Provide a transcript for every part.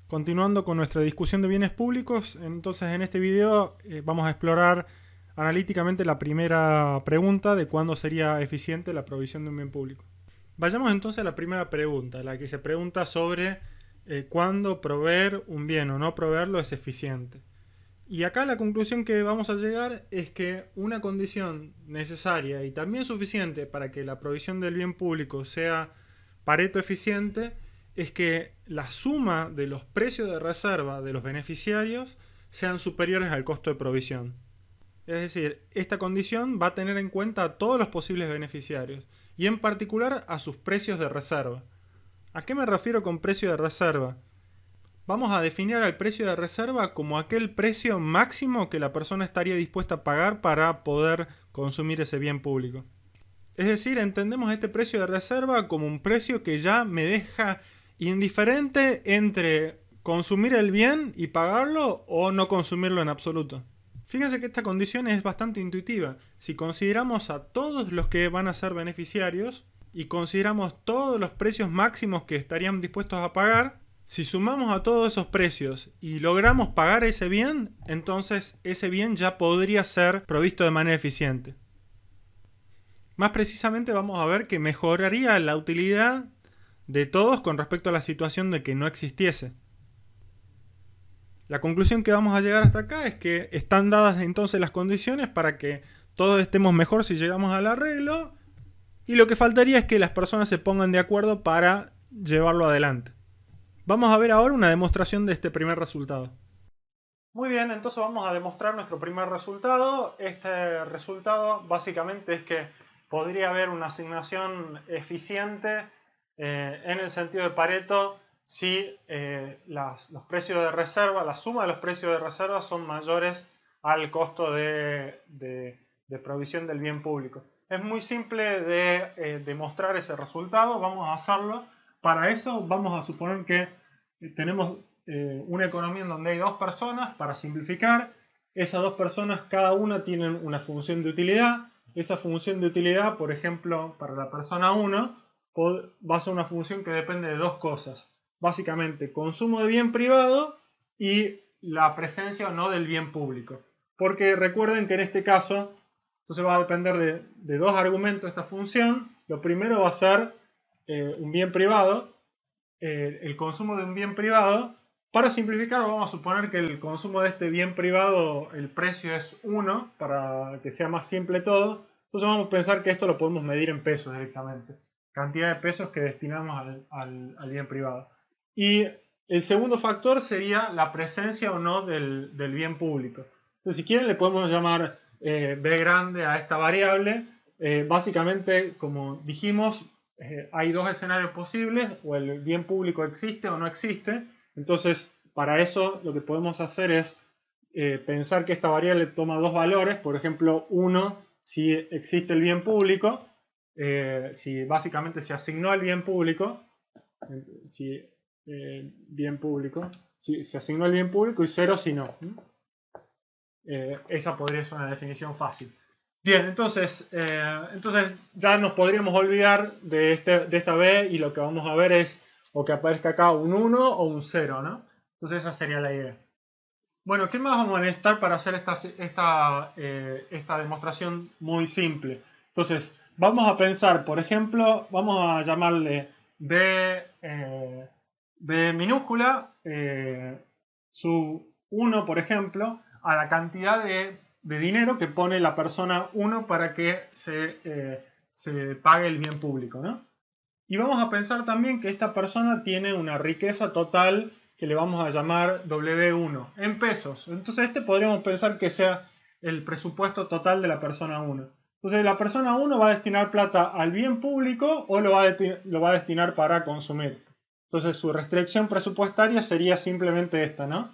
Continuando con nuestra discusión de bienes públicos, entonces en este video vamos a explorar analíticamente la primera pregunta de cuándo sería eficiente la provisión de un bien público. Vayamos entonces a la primera pregunta, la que se pregunta sobre cuándo proveer un bien o no proveerlo es eficiente. Y acá la conclusión que vamos a llegar es que una condición necesaria y también suficiente para que la provisión del bien público sea Pareto eficiente es que la suma de los precios de reserva de los beneficiarios sean superiores al costo de provisión. Es decir, esta condición va a tener en cuenta a todos los posibles beneficiarios y en particular a sus precios de reserva. ¿A qué me refiero con precio de reserva? Vamos a definir al precio de reserva como aquel precio máximo que la persona estaría dispuesta a pagar para poder consumir ese bien público. Es decir, entendemos este precio de reserva como un precio que ya me deja indiferente entre consumir el bien y pagarlo o no consumirlo en absoluto. Fíjense que esta condición es bastante intuitiva. Si consideramos a todos los que van a ser beneficiarios y consideramos todos los precios máximos que estarían dispuestos a pagar, si sumamos a todos esos precios y logramos pagar ese bien, entonces ese bien ya podría ser provisto de manera eficiente. Más precisamente vamos a ver que mejoraría la utilidad de todos con respecto a la situación de que no existiese. La conclusión que vamos a llegar hasta acá es que están dadas entonces las condiciones para que todos estemos mejor si llegamos al arreglo, y lo que faltaría es que las personas se pongan de acuerdo para llevarlo adelante. Vamos a ver ahora una demostración de este primer resultado. Muy bien, entonces vamos a demostrar nuestro primer resultado. Este resultado básicamente es que podría haber una asignación eficiente en el sentido de Pareto si los precios de reserva, la suma de los precios de reserva son mayores al costo de provisión del bien público. Es muy simple de demostrar ese resultado, vamos a hacerlo. Para eso vamos a suponer que tenemos una economía en donde hay dos personas, para simplificar. Esas dos personas, cada una tienen una función de utilidad. Esa función de utilidad, por ejemplo, para la persona 1, va a ser una función que depende de dos cosas. Básicamente, consumo de bien privado y la presencia o no del bien público. Porque recuerden que en este caso, entonces va a depender de dos argumentos esta función. Lo primero va a ser un bien privado, el consumo de un bien privado. Para simplificar, vamos a suponer que el consumo de este bien privado, el precio es 1, para que sea más simple todo. Entonces vamos a pensar que esto lo podemos medir en pesos directamente. Cantidad de pesos que destinamos al bien privado. Y el segundo factor sería la presencia o no del bien público. Entonces, si quieren, le podemos llamar B grande a esta variable. Básicamente, como dijimos, hay dos escenarios posibles: o el bien público existe o no existe. Entonces, para eso lo que podemos hacer es pensar que esta variable toma dos valores. Por ejemplo, uno, si existe el bien público, si básicamente se asignó al bien público, si se asignó el bien público, y 0 si no. Esa podría ser una definición fácil. Bien, entonces ya nos podríamos olvidar de esta B, y lo que vamos a ver es o que aparezca acá un 1 o un 0, ¿no? Entonces esa sería la idea. Bueno, ¿qué más vamos a necesitar para hacer esta demostración muy simple? Entonces, vamos a pensar, por ejemplo, vamos a llamarle B minúscula, sub 1, por ejemplo, a la cantidad de dinero que pone la persona 1 para que se pague el bien público, ¿no? Y vamos a pensar también que esta persona tiene una riqueza total que le vamos a llamar W1 en pesos. Entonces podríamos pensar que sea el presupuesto total de la persona 1. Entonces la persona 1 va a destinar plata al bien público o lo va a destinar para consumir. Entonces su restricción presupuestaria sería simplemente esta, ¿no?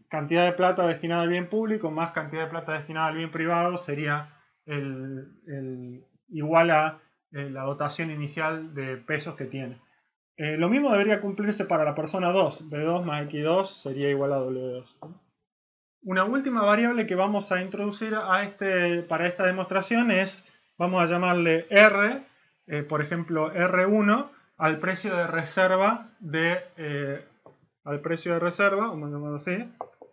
Cantidad de plata destinada al bien público más cantidad de plata destinada al bien privado sería igual a la dotación inicial de pesos que tiene. Lo mismo debería cumplirse para la persona 2. B2 más X2 sería igual a W2. Una última variable que vamos a introducir para esta demostración es, vamos a llamarle R, por ejemplo R1, al precio de reserva de al precio de reserva, vamos a llamarlo así,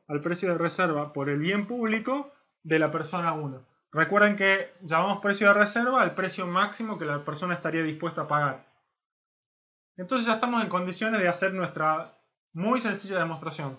al precio de reserva por el bien público de la persona 1. Recuerden que llamamos precio de reserva al precio máximo que la persona estaría dispuesta a pagar. Entonces ya estamos en condiciones de hacer nuestra muy sencilla demostración.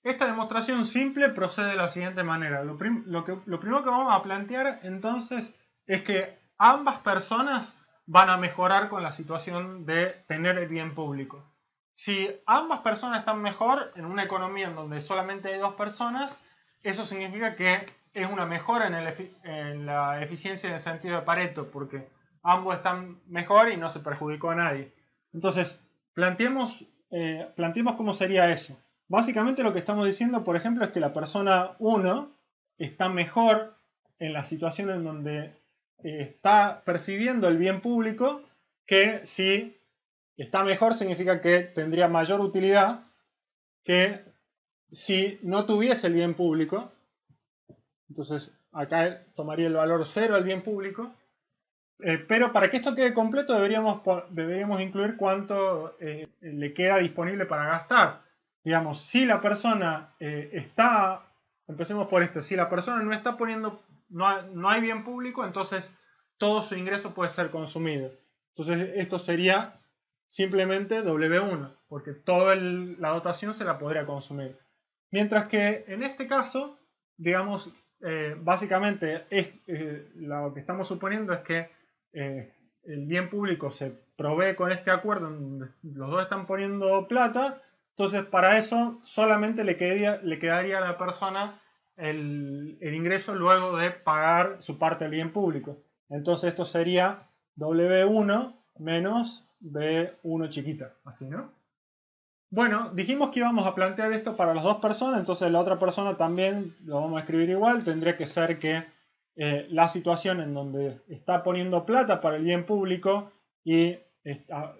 Esta demostración simple procede de la siguiente manera. Lo primero que vamos a plantear entonces es que ambas personas van a mejorar con la situación de tener el bien público. Si ambas personas están mejor en una economía en donde solamente hay dos personas, eso significa que es una mejora en la eficiencia en el sentido de Pareto, porque ambos están mejor y no se perjudicó a nadie. Entonces, planteemos cómo sería eso. Básicamente lo que estamos diciendo, por ejemplo, es que la persona 1 está mejor en la situación en donde está percibiendo el bien público, que si está mejor significa que tendría mayor utilidad que si no tuviese el bien público. Entonces acá tomaría el valor 0 el bien público. Pero para que esto quede completo deberíamos incluir cuánto le queda disponible para gastar. Digamos, si la persona empecemos por esto, si la persona no está poniendo, no hay bien público, entonces todo su ingreso puede ser consumido. Entonces esto sería simplemente W1, porque toda la dotación se la podría consumir. Mientras que en este caso, digamos, básicamente lo que estamos suponiendo es que el bien público se provee con este acuerdo en donde los dos están poniendo plata. Entonces para eso solamente le quedaría a la persona el ingreso luego de pagar su parte del bien público. Entonces esto sería W1 menos B1 chiquita, así, ¿no? Bueno, dijimos que íbamos a plantear esto para las dos personas, entonces la otra persona también lo vamos a escribir igual. Tendría que ser que la situación en donde está poniendo plata para el bien público y está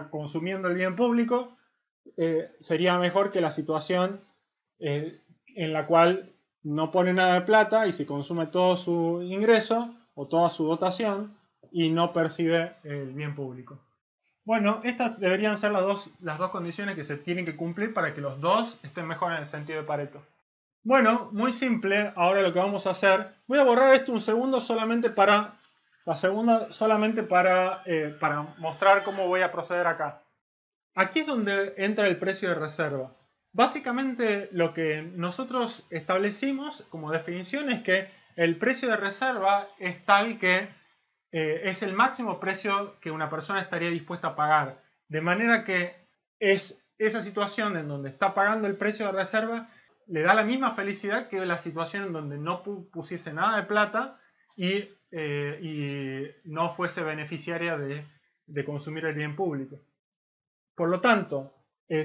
consumiendo el bien público, sería mejor que la situación en la cual no pone nada de plata y se consume todo su ingreso o toda su dotación y no percibe el bien público. Bueno, estas deberían ser las dos condiciones que se tienen que cumplir para que los dos estén mejor en el sentido de Pareto. Bueno, muy simple. Ahora lo que vamos a hacer, voy a borrar esto un segundo solamente para mostrar cómo voy a proceder acá. Aquí es donde entra el precio de reserva. Básicamente lo que nosotros establecimos como definición es que el precio de reserva es tal que es el máximo precio que una persona estaría dispuesta a pagar. De manera que es esa situación en donde está pagando el precio de reserva le da la misma felicidad que la situación en donde no pusiese nada de plata y no fuese beneficiaria de consumir el bien público. Por lo tanto,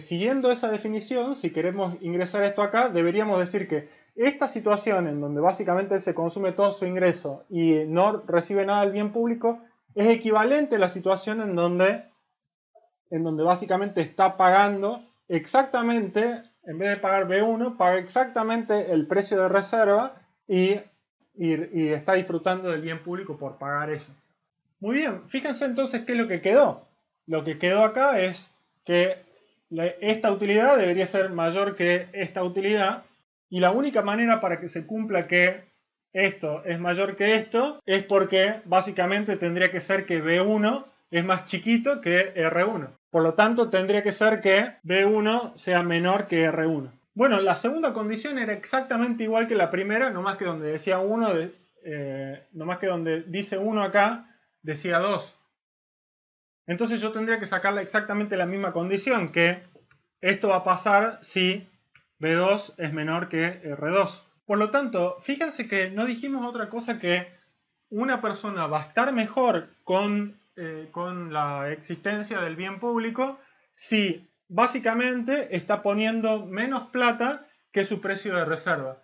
siguiendo esa definición, si queremos ingresar esto acá, deberíamos decir que esta situación en donde básicamente se consume todo su ingreso y no recibe nada del bien público es equivalente a la situación en donde básicamente está pagando exactamente, en vez de pagar B1, paga exactamente el precio de reserva y está disfrutando del bien público por pagar eso. Muy bien, fíjense entonces qué es lo que quedó. Lo que quedó acá es que esta utilidad debería ser mayor que esta utilidad, y la única manera para que se cumpla que esto es mayor que esto es porque básicamente tendría que ser que B1 es más chiquito que R1. Por lo tanto, tendría que ser que B1 sea menor que R1. Bueno, la segunda condición era exactamente igual que la primera, nomás que donde decía 1, nomás que donde dice 1 acá, decía 2. Entonces yo tendría que sacarle exactamente la misma condición, que esto va a pasar si B2 es menor que R2. Por lo tanto, fíjense que no dijimos otra cosa que una persona va a estar mejor con la existencia del bien público si básicamente está poniendo menos plata que su precio de reserva.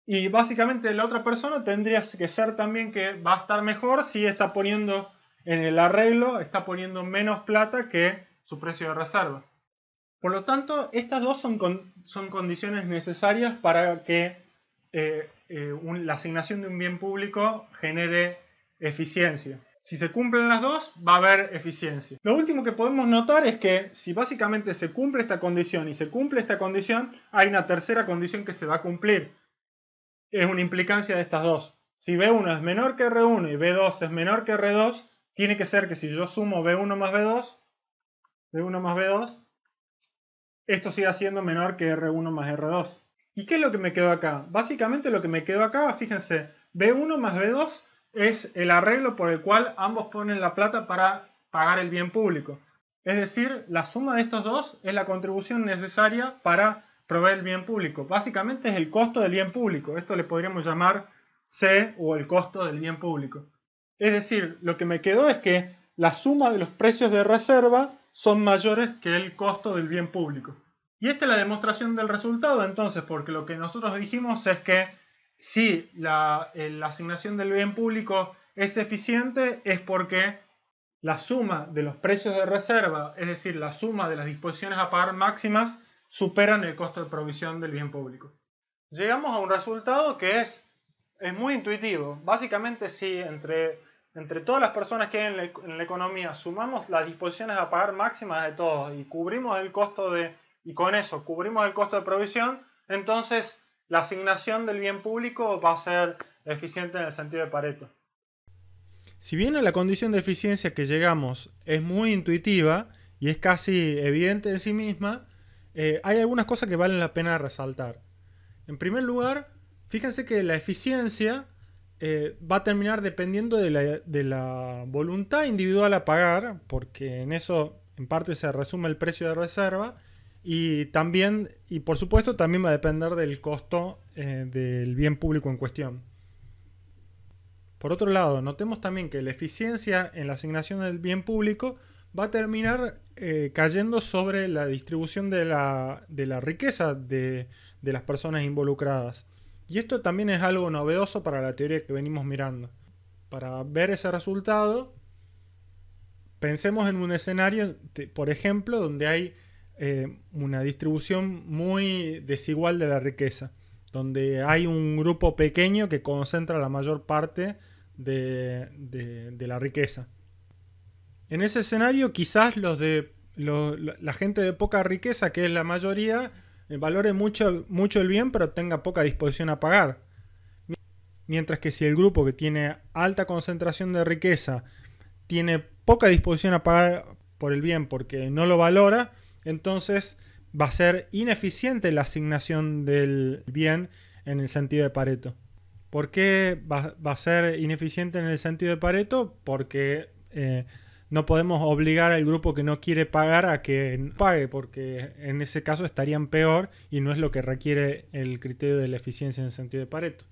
Y básicamente la otra persona tendría que ser también que va a estar mejor si está poniendo en el arreglo, está poniendo menos plata que su precio de reserva. Por lo tanto, estas dos son condiciones necesarias para que la asignación de un bien público genere eficiencia. Si se cumplen las dos, va a haber eficiencia. Lo último que podemos notar es que si básicamente se cumple esta condición y se cumple esta condición, hay una tercera condición que se va a cumplir. Es una implicancia de estas dos. Si B1 es menor que R1 y B2 es menor que R2, tiene que ser que si yo sumo B1 más B2, esto siga siendo menor que R1 más R2. ¿Y qué es lo que me quedó acá? Básicamente lo que me quedó acá, fíjense, B1 más B2 es el arreglo por el cual ambos ponen la plata para pagar el bien público. Es decir, la suma de estos dos es la contribución necesaria para proveer el bien público. Básicamente es el costo del bien público. Esto le podríamos llamar C o el costo del bien público. Es decir, lo que me quedó es que la suma de los precios de reserva son mayores que el costo del bien público. Y esta es la demostración del resultado, entonces, porque lo que nosotros dijimos es que si la asignación del bien público es eficiente, es porque la suma de los precios de reserva, es decir, la suma de las disposiciones a pagar máximas, superan el costo de provisión del bien público. Llegamos a un resultado que es muy intuitivo. Básicamente, si entre todas las personas que hay en la economía sumamos las disposiciones a pagar máximas de todos y cubrimos el costo y con eso cubrimos el costo de provisión, entonces la asignación del bien público va a ser eficiente en el sentido de Pareto. Si bien a la condición de eficiencia que llegamos es muy intuitiva y es casi evidente en sí misma, hay algunas cosas que valen la pena resaltar. En primer lugar, fíjense que la eficiencia va a terminar dependiendo de la voluntad individual a pagar, porque en eso en parte se resume el precio de reserva, y por supuesto también va a depender del costo del bien público en cuestión. Por otro lado, notemos también que la eficiencia en la asignación del bien público va a terminar cayendo sobre la distribución de la riqueza de las personas involucradas. Y esto también es algo novedoso para la teoría que venimos mirando. Para ver ese resultado, pensemos en un escenario, por ejemplo, donde hay una distribución muy desigual de la riqueza, donde hay un grupo pequeño que concentra la mayor parte de la riqueza. En ese escenario, quizás la gente de poca riqueza, que es la mayoría, valore mucho el bien, pero tenga poca disposición a pagar. Mientras que si el grupo que tiene alta concentración de riqueza tiene poca disposición a pagar por el bien porque no lo valora, entonces va a ser ineficiente la asignación del bien en el sentido de Pareto. ¿Por qué va a ser ineficiente en el sentido de Pareto? Porque no podemos obligar al grupo que no quiere pagar a que pague, porque en ese caso estarían peor y no es lo que requiere el criterio de la eficiencia en el sentido de Pareto.